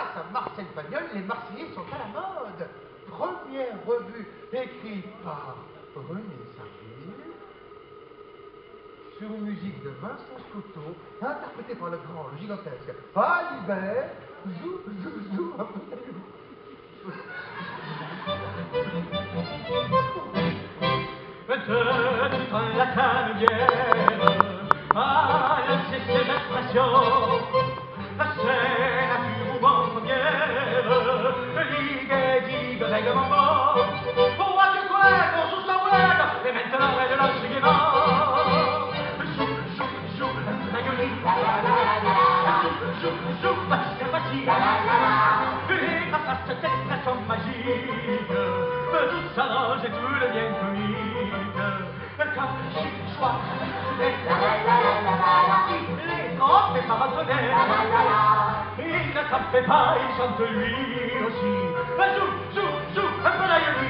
grâce à Marcel Pagnol, les Marseillais sont à la mode. Première revue écrite par René Sarville, sur une musique de Vincent Scotto, interprétée par le grand, le gigantesque Alibert. Zou, zou, zou, un peu. Dans la canebière, à la sieste d'expression, la scène a pu vous en première, ligue et digue règlement mort, pour à du cuero sous sa ouelle, et maintenant elle lance gaiement. Joue, joue, joue, Magnoli, joue, joue, Baptiste Passy, et grâce à cette expression magique, tout s'arrange et tout devient comique. Quand chic, choix, les grands et paratonnerres, il ne s'en fait pas, il chante lui aussi. Joue, joue, joue, un peu la gueule.